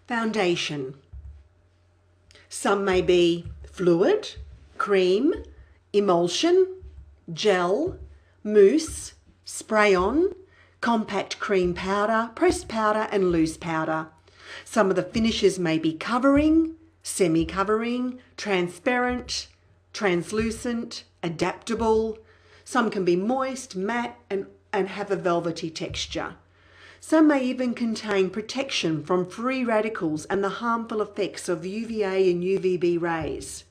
Foundation. Some may be fluid, cream, emulsion, gel, mousse, spray-on, compact cream powder, pressed powder and loose powder. Some of the finishes may be covering, semi-covering, transparent, translucent, adaptable. Some can be moist, matte and have a velvety texture. Some may even contain protection from free radicals and the harmful effects of UVA and UVB rays.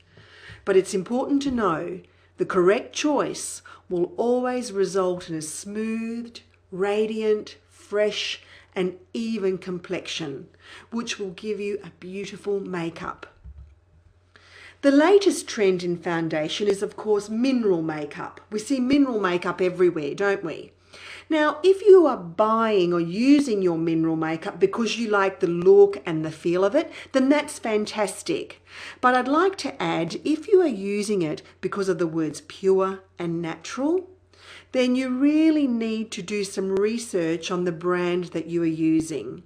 But it's important to know the correct choice will always result in a smoothed, radiant, fresh and even complexion, which will give you a beautiful makeup. The latest trend in foundation is, of course, mineral makeup. We see mineral makeup everywhere, don't we? Now, if you are buying or using your mineral makeup because you like the look and the feel of it, then that's fantastic. But I'd like to add, if you are using it because of the words pure and natural, then you really need to do some research on the brand that you are using.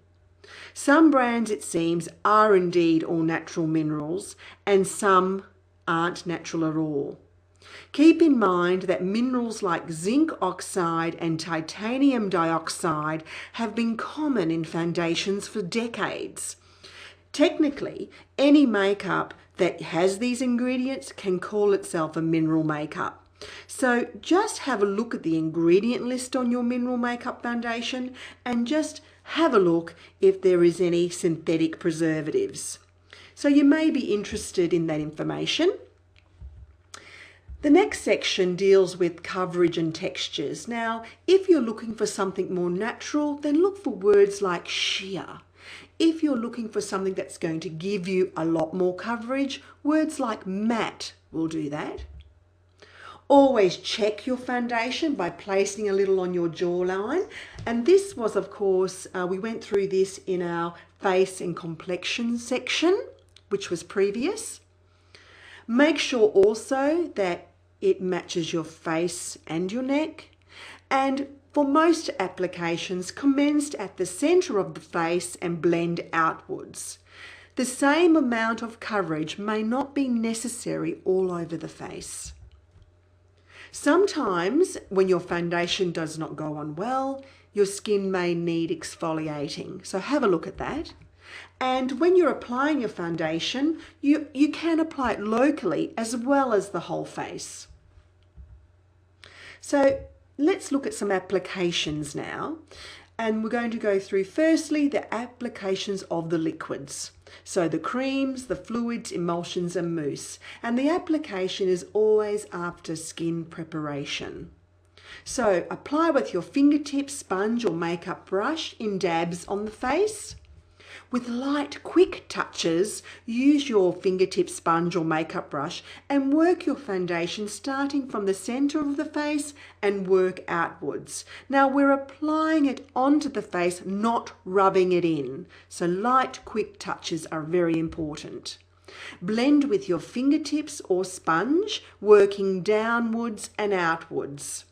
Some brands, it seems, are indeed all natural minerals and some aren't natural at all. Keep in mind that minerals like zinc oxide and titanium dioxide have been common in foundations for decades. Technically, any makeup that has these ingredients can call itself a mineral makeup. So just have a look at the ingredient list on your mineral makeup foundation and just have a look if there is any synthetic preservatives. So you may be interested in that information. The next section deals with coverage and textures. Now, if you're looking for something more natural, then look for words like sheer. If you're looking for something that's going to give you a lot more coverage, words like matte will do that. Always check your foundation by placing a little on your jawline. And this was, of course, we went through this in our face and complexion section, which was previous. Make sure also that it matches your face and your neck. And for most applications, commence at the center of the face and blend outwards. The same amount of coverage may not be necessary all over the face. Sometimes when your foundation does not go on well, your skin may need exfoliating. So have a look at that. And when you're applying your foundation, you can apply it locally as well as the whole face. So let's look at some applications now. And we're going to go through firstly the applications of the liquids. So the creams, the fluids, emulsions and mousse. And the application is always after skin preparation. So apply with your fingertips, sponge or makeup brush in dabs on the face. With light, quick touches, use your fingertip sponge or makeup brush and work your foundation starting from the center of the face and work outwards. Now we're applying it onto the face, not rubbing it in. So light, quick touches are very important. Blend with your fingertips or sponge, working downwards and outwards.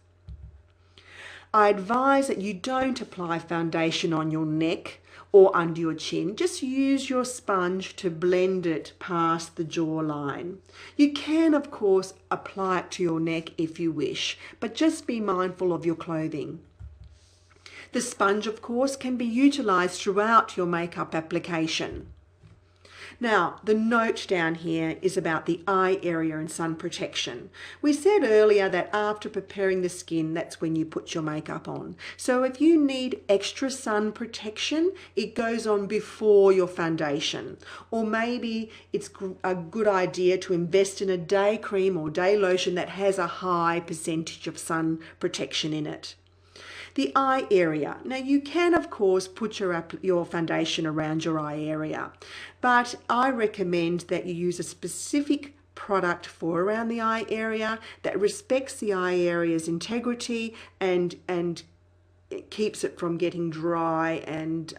I advise that you don't apply foundation on your neck or under your chin. Just use your sponge to blend it past the jawline. You can, of course, apply it to your neck if you wish, but just be mindful of your clothing. The sponge, of course, can be utilized throughout your makeup application. Now, the note down here is about the eye area and sun protection. We said earlier that after preparing the skin, that's when you put your makeup on. So if you need extra sun protection, it goes on before your foundation. Or maybe it's a good idea to invest in a day cream or day lotion that has a high percentage of sun protection in it. The eye area. Now you can of course put your foundation around your eye area, but I recommend that you use a specific product for around the eye area that respects the eye area's integrity and it keeps it from getting dry and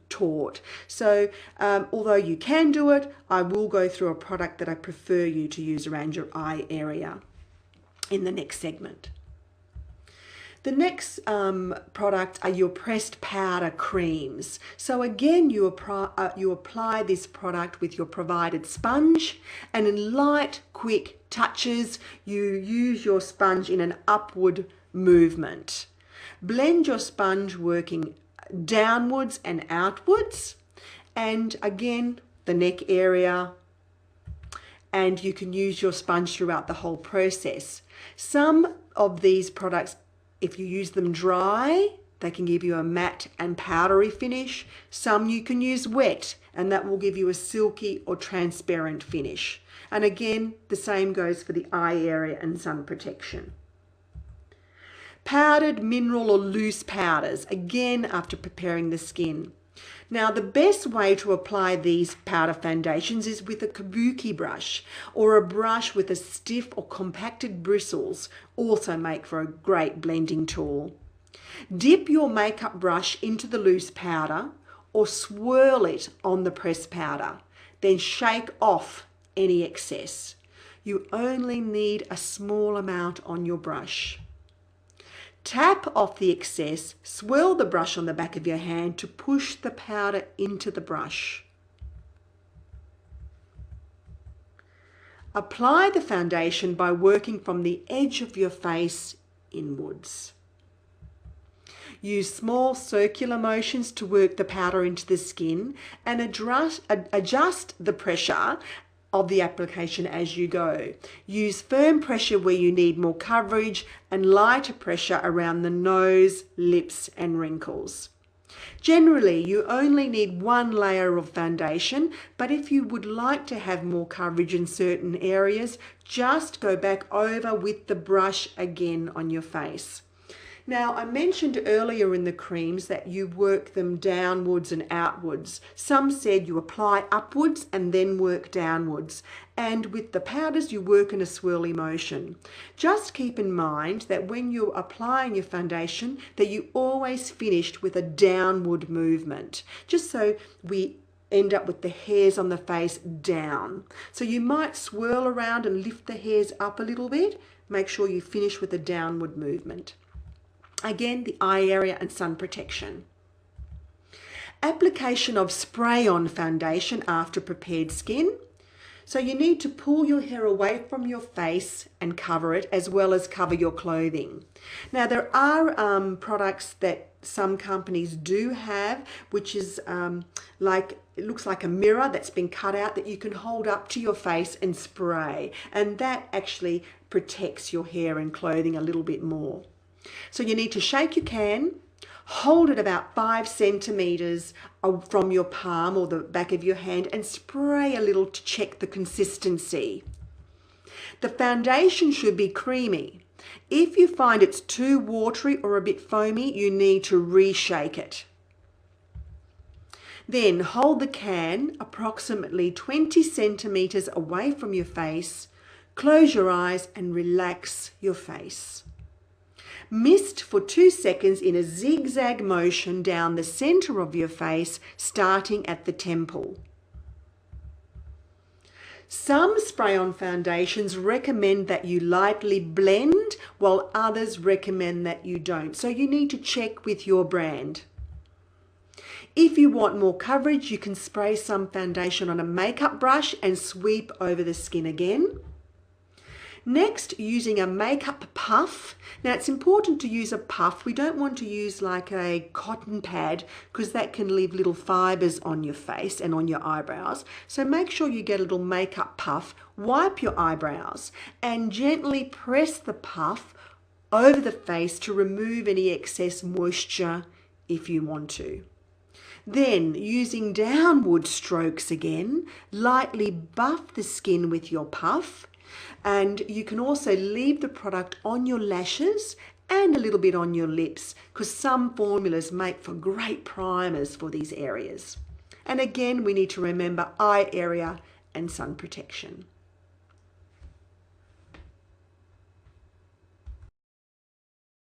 taut. So although you can do it, I will go through a product that I prefer you to use around your eye area in the next segment. The next product are your pressed powder creams. So again, you apply this product with your provided sponge, and in light, quick touches, you use your sponge in an upward movement. Blend your sponge working downwards and outwards, and again, the neck area, and you can use your sponge throughout the whole process. Some of these products, if you use them dry, they can give you a matte and powdery finish. Some you can use wet, and that will give you a silky or transparent finish. And again, the same goes for the eye area and sun protection. Powdered, mineral or loose powders, again after preparing the skin. Now, the best way to apply these powder foundations is with a kabuki brush, or a brush with a stiff or compacted bristles also make for a great blending tool. Dip your makeup brush into the loose powder or swirl it on the pressed powder. Then shake off any excess. You only need a small amount on your brush. Tap off the excess, swirl the brush on the back of your hand to push the powder into the brush. Apply the foundation by working from the edge of your face inwards. Use small circular motions to work the powder into the skin and adjust the pressure of the application as you go. Use firm pressure where you need more coverage and lighter pressure around the nose, lips and wrinkles. Generally, you only need one layer of foundation, but if you would like to have more coverage in certain areas, just go back over with the brush again on your face. Now, I mentioned earlier in the creams that you work them downwards and outwards. Some said you apply upwards and then work downwards. And with the powders, you work in a swirly motion. Just keep in mind that when you're applying your foundation, that you always finished with a downward movement, just so we end up with the hairs on the face down. So you might swirl around and lift the hairs up a little bit. Make sure you finish with a downward movement. Again, the eye area and sun protection. Application of spray-on foundation after prepared skin. So you need to pull your hair away from your face and cover it, as well as cover your clothing. Now, there are products that some companies do have, which is it looks like a mirror that's been cut out that you can hold up to your face and spray. And that actually protects your hair and clothing a little bit more. So you need to shake your can, hold it about 5 centimeters from your palm or the back of your hand, and spray a little to check the consistency. The foundation should be creamy. If you find it's too watery or a bit foamy, you need to reshake it. Then hold the can approximately 20 centimeters away from your face, close your eyes and relax your face. Mist for 2 seconds in a zigzag motion down the center of your face, starting at the temple. Some spray-on foundations recommend that you lightly blend, while others recommend that you don't. So you need to check with your brand. If you want more coverage, you can spray some foundation on a makeup brush and sweep over the skin again. Next, using a makeup puff. Now, it's important to use a puff. We don't want to use like a cotton pad, because that can leave little fibers on your face and on your eyebrows. So make sure you get a little makeup puff, wipe your eyebrows and gently press the puff over the face to remove any excess moisture if you want to. Then, using downward strokes again, lightly buff the skin with your puff. And you can also leave the product on your lashes and a little bit on your lips, because some formulas make for great primers for these areas. And again, we need to remember eye area and sun protection.